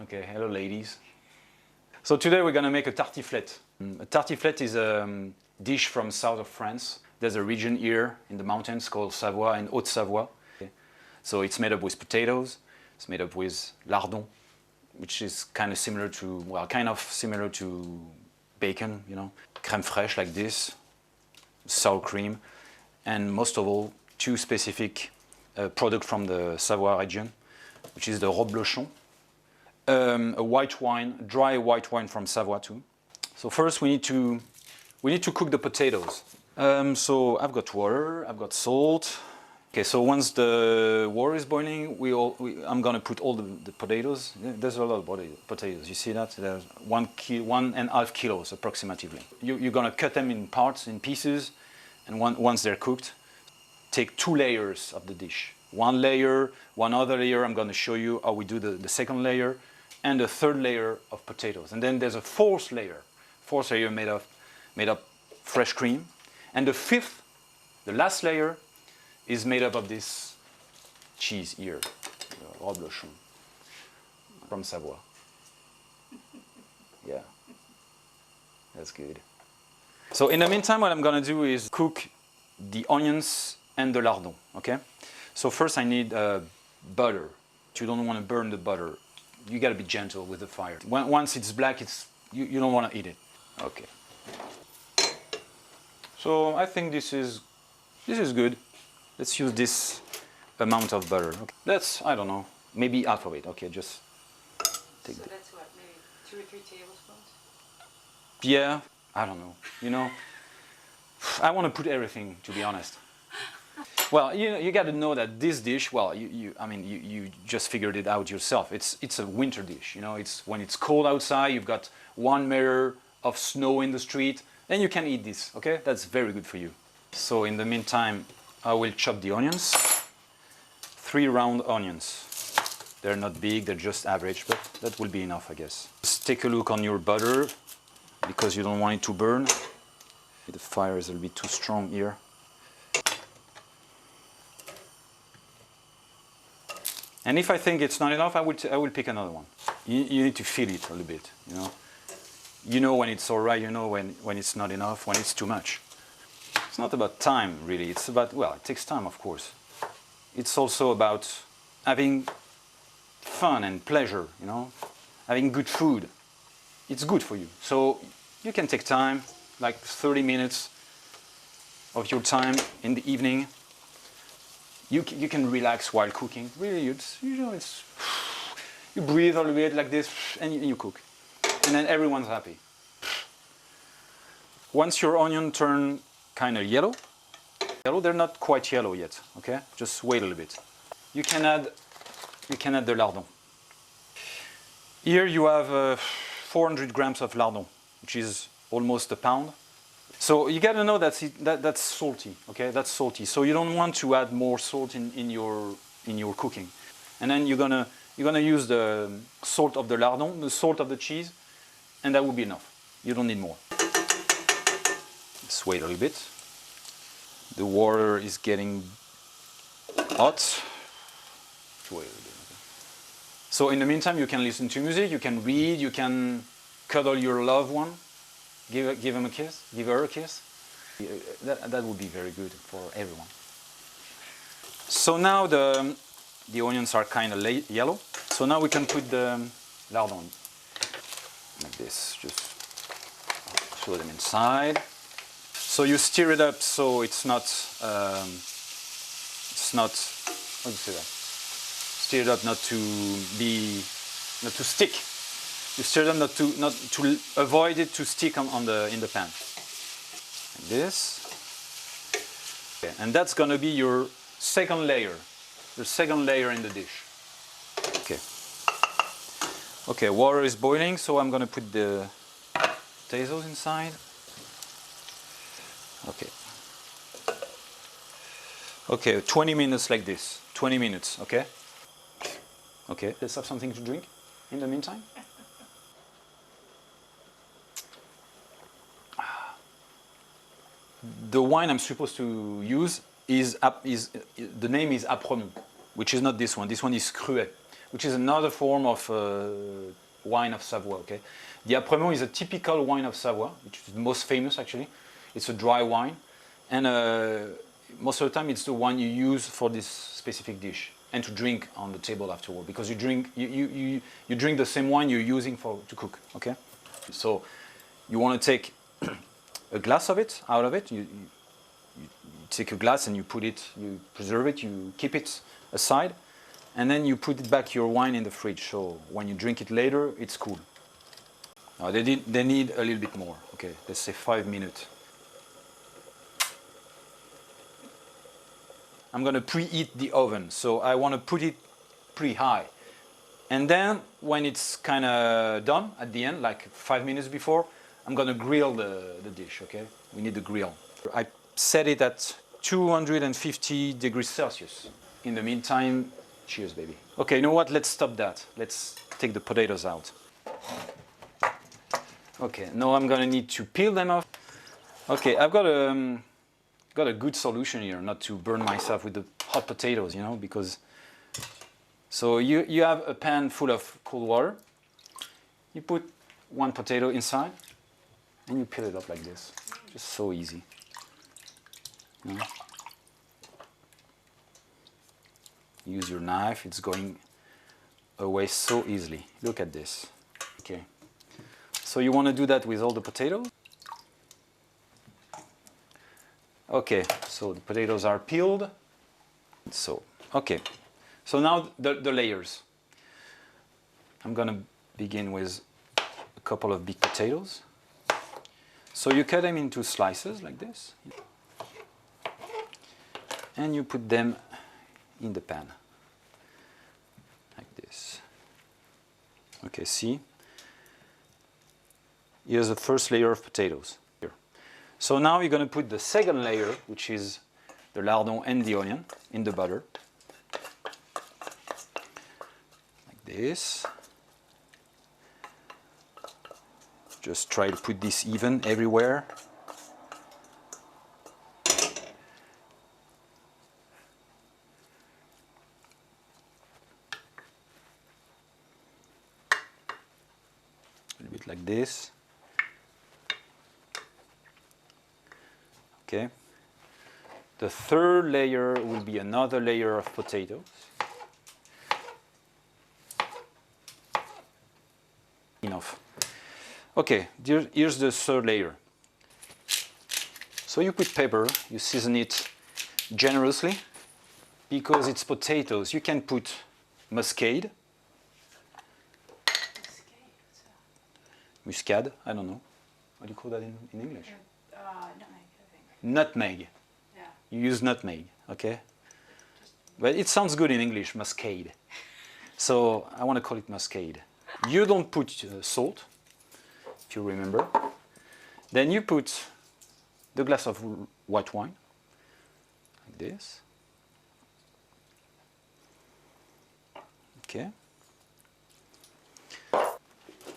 Okay, hello ladies. So today we're going to make a tartiflette. A tartiflette is a dish from south of France. There's a region here in the mountains called Savoie and Haute-Savoie. Okay. So it's made up with potatoes, it's made up with lardon, which is kind of similar to bacon, you know. Crème fraîche like this, sour cream, and most of all, two specific products from the Savoie region, which is the Reblochon. A white wine, dry white wine from Savoie too. So first we need to cook the potatoes. So I've got water, I've got salt. Okay, so once the water is boiling, I'm gonna put all the potatoes. There's a lot of potatoes. You see that? There's 1.5 kilos approximately. You're gonna cut them in parts, in pieces, and once they're cooked, take 2 layers of the dish. One layer, one other layer. I'm gonna show you how we do the second layer, and a third layer of potatoes. And then there's a fourth layer made of fresh cream. And the last layer, is made up of this cheese here, Reblochon, from Savoie. Yeah, that's good. So in the meantime, what I'm gonna do is cook the onions and the lardon, okay? So first I need butter. You don't want to burn the butter. You gotta be gentle with the fire. Once it's black, you don't want to eat it. Okay. So I think this is good. Let's use this amount of butter. Okay. That's, I don't know, maybe half of it. Okay, just take So that's what, maybe 2 or 3 tablespoons? Yeah, I don't know. You know, I want to put everything, to be honest. Well, you got to know that this dish, well, you just figured it out yourself. It's a winter dish, you know. It's when it's cold outside, you've got 1 meter of snow in the street, then you can eat this, okay? That's very good for you. So in the meantime, I will chop the onions. 3 round onions. They're not big, they're just average, but that will be enough, I guess. Just take a look on your butter, because you don't want it to burn. The fire is a little bit too strong here. And if I think it's not enough, I will pick another one. You need to feel it a little bit, you know. You know when it's all right, you know when it's not enough, when it's too much. It's not about time, really. It's about, well, it takes time, of course. It's also about having fun and pleasure, you know, having good food. It's good for you. So you can take time, like 30 minutes of your time in the evening. You can relax while cooking. Really, you breathe a little bit like this, and you cook. And then everyone's happy. Once your onion turn kind of yellow, they're not quite yellow yet, okay? Just wait a little bit. You can add the lardon. Here you have 400 grams of lardon, which is almost a pound. So you got to know that's salty, okay? That's salty. So you don't want to add more salt in your cooking. And then you're gonna use the salt of the lardon, the salt of the cheese, and that will be enough. You don't need more. Let's wait a little bit. The water is getting hot. Wait a little bit. Okay. So in the meantime, you can listen to music, you can read, you can cuddle your loved one. Give him a kiss, give her a kiss. That would be very good for everyone. So now the onions are kind of yellow. So now we can put the lardon like this. Just throw them inside. So you stir it up so it's not how do you say that? Stir it up not to stick. You stir them not to avoid it to stick in the pan. Like this. Okay, and that's gonna be your second layer. The second layer in the dish. Okay. Okay, water is boiling, so I'm gonna put the potatoes inside. Okay. Okay, 20 minutes like this. 20 minutes, okay? Okay, let's have something to drink in the meantime. The wine I'm supposed to use the name is Apremont, which is not this one. This one is Cruet. which is another form of wine of Savoie. Okay, the Apremont is a typical wine of Savoie, which is the most famous actually. It's a dry wine, and most of the time it's the one you use for this specific dish and to drink on the table afterward, because you drink the same wine you're using to cook. Okay, so you want to take a glass of it out of it. You take a glass and you put it, you preserve it, you keep it aside, and then you put it back your wine in the fridge. So when you drink it later, it's cool. Now they need a little bit more. Okay, let's say 5 minutes. I'm going to preheat the oven, so I want to put it pretty high. And then when it's kind of done at the end, like 5 minutes before, I'm going to grill the dish, okay? We need the grill. I set it at 250 degrees Celsius. In the meantime, cheers, baby. Okay, you know what? Let's stop that. Let's take the potatoes out. Okay, now I'm going to need to peel them off. Okay, I've got a good solution here, not to burn myself with the hot potatoes, you know, because... So you have a pan full of cold water. You put one potato inside, and you peel it up like this. Just so easy. You know? Use your knife, it's going away so easily. Look at this. Okay. So you want to do that with all the potatoes. Okay, so the potatoes are peeled. So, okay. So now the layers. I'm gonna begin with a couple of big potatoes. So you cut them into slices like this. And you put them in the pan. Like this. Okay, see? Here's the first layer of potatoes. So now you're going to put the second layer, which is the lardon and the onion, in the butter. Like this. Just try to put this even everywhere. A little bit like this. Okay. The third layer will be another layer of potatoes. Enough. Okay, here's the third layer. So you put pepper, you season it generously, because it's potatoes. You can put muscade. Muscade, I don't know. What do you call that in English? Nutmeg. Yeah. You use nutmeg, okay? But it sounds good in English, muscade. So I want to call it muscade. You don't put salt, if you remember. Then you put the glass of white wine, like this. Okay.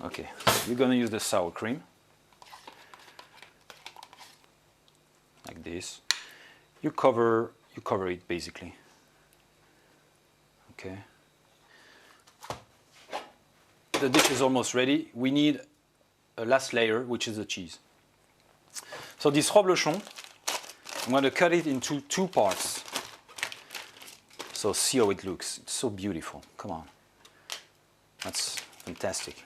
Okay, so you're going to use the sour cream. Like this. You cover it basically. Okay. The dish is almost ready. We need a last layer, which is the cheese. So this Reblochon, I'm going to cut it into two parts. So see how it looks. It's so beautiful. Come on. That's fantastic.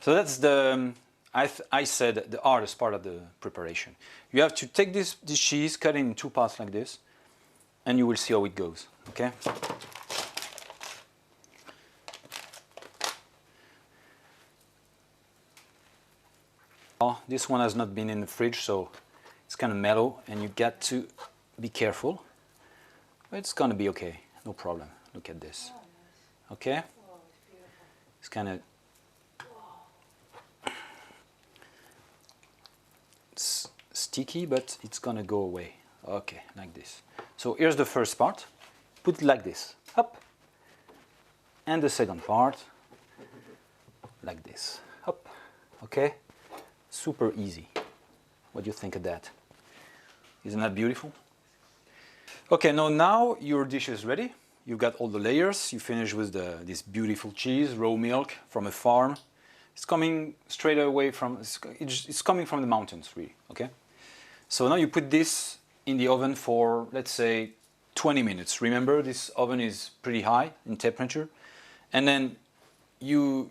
So that's the, I said, the hardest part of the preparation. You have to take this cheese, cut it in two parts like this, and you will see how it goes, okay? Oh, this one has not been in the fridge, so it's kind of mellow, and you got to be careful. But it's gonna be okay, no problem. Look at this, okay? It's kind of sticky, but it's gonna go away. Okay, like this. So here's the first part. Put it like this, up. And the second part, like this, up. Okay? Super easy. What do you think of that? Isn't that beautiful? Okay, now your dish is ready. you've got all the layers. You finish with this beautiful cheese, raw milk from a farm. It's coming straight away from, it's coming from the mountains, really, okay? So now you put this in the oven for, let's say, 20 minutes. Remember, this oven is pretty high in temperature. And then you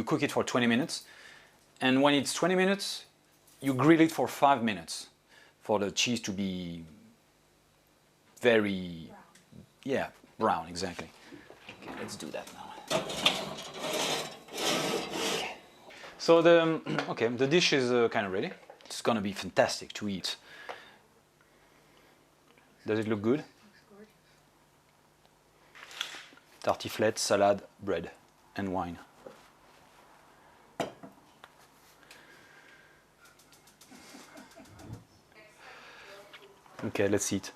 cook it for 20 minutes. And when it's 20 minutes, you grill it for 5 minutes for the cheese to be very, brown, exactly. Okay, let's do that now. Okay. So the dish is kind of ready. It's gonna be fantastic to eat. Does it look good? Tartiflette, salad, bread, and wine. Okay, let's eat.